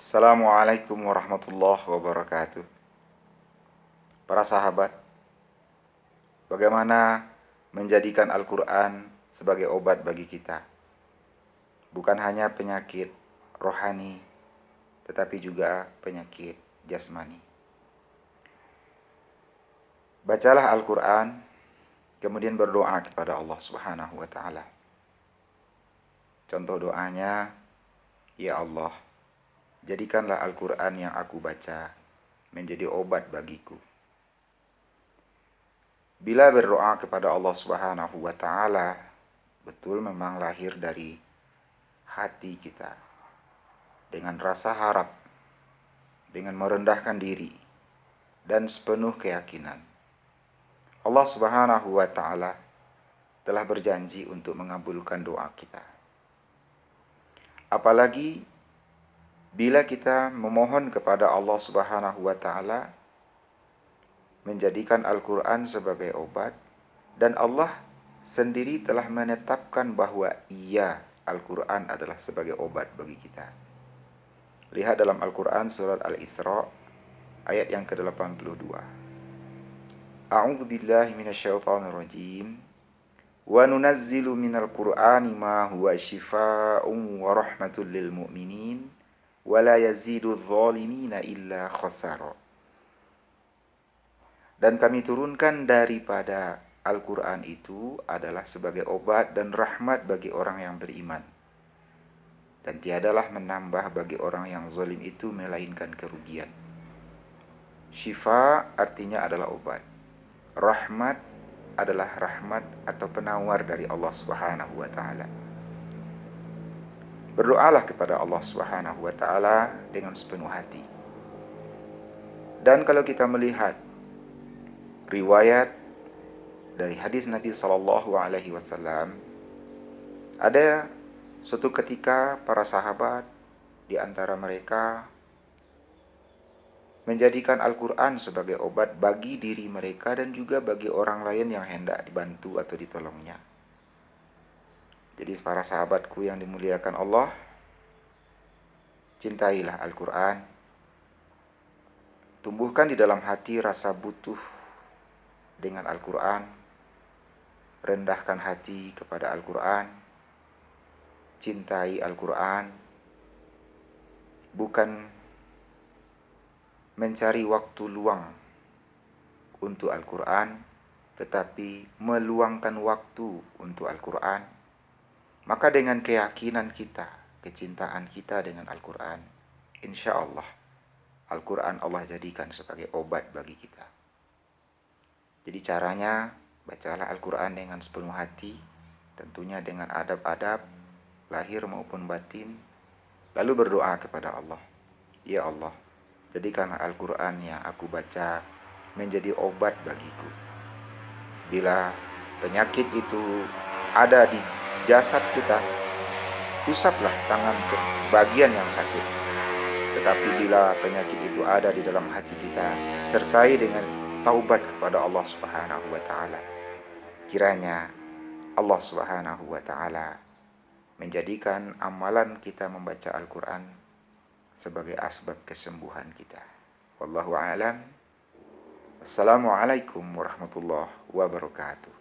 Assalamualaikum warahmatullahi wabarakatuh. Para sahabat, bagaimana menjadikan Al-Quran sebagai obat bagi kita? Bukan hanya penyakit rohani, tetapi juga penyakit jasmani. Bacalah Al-Quran, kemudian berdoa kepada Allah Subhanahu wa Ta'ala. Contoh doanya, ya Allah, jadikanlah Al-Quran yang aku baca menjadi obat bagiku. Bila berdoa kepada Allah Subhanahu wa Ta'ala, betul memang lahir dari hati kita, dengan rasa harap, dengan merendahkan diri, dan sepenuh keyakinan. Allah Subhanahu wa Ta'ala telah berjanji untuk mengabulkan doa kita. Apalagi bila kita memohon kepada Allah Subhanahu wa Ta'ala menjadikan Al-Quran sebagai obat, dan Allah sendiri telah menetapkan bahwa Al-Quran adalah sebagai obat bagi kita. Lihat dalam Al-Quran surat Al-Isra ayat yang ke-82. A'udzu billahi minasyaitonir rajim. Wa nunazzilu minal Qur'ani ma huwa syifaa'un wa rahmatul lil mu'minin wa la yazidu adh-dhalimina illa khasara. Dan kami turunkan daripada Al-Quran itu adalah sebagai obat dan rahmat bagi orang yang beriman. Dan tiadalah menambah bagi orang yang zalim itu melainkan kerugian. Syifa artinya adalah obat. Rahmat adalah rahmat atau penawar dari Allah Subhanahu wa Ta'ala. Berdoalah kepada Allah Subhanahu wa Ta'ala dengan sepenuh hati. Dan kalau kita melihat riwayat dari hadis Nabi SAW, ada suatu ketika para sahabat di antara mereka menjadikan Al-Quran sebagai obat bagi diri mereka dan juga bagi orang lain yang hendak dibantu atau ditolongnya. Jadi para sahabatku yang dimuliakan Allah, cintailah Al-Quran, tumbuhkan di dalam hati rasa butuh dengan Al-Quran, rendahkan hati kepada Al-Quran, cintai Al-Quran, bukan mencari waktu luang untuk Al-Quran, tetapi meluangkan waktu untuk Al-Quran. Maka dengan keyakinan kita, kecintaan kita dengan Al-Quran, insya Allah Al-Quran Allah jadikan sebagai obat bagi kita. Jadi caranya, bacalah Al-Quran dengan sepenuh hati, tentunya dengan adab-adab lahir maupun batin, lalu berdoa kepada Allah. Ya Allah, jadikanlah Al-Quran yang aku baca menjadi obat bagiku. Bila penyakit itu ada di jasad kita, usaplah tangan ke bagian yang sakit. Tetapi bila penyakit itu ada di dalam hati kita, sertai dengan taubat kepada Allah Subhanahu wa Ta'ala. Kiranya Allah Subhanahu wa Ta'ala menjadikan amalan kita membaca Al-Quran sebagai asbab kesembuhan kita. Wallahu a'lam. Assalamualaikum warahmatullahi wabarakatuh.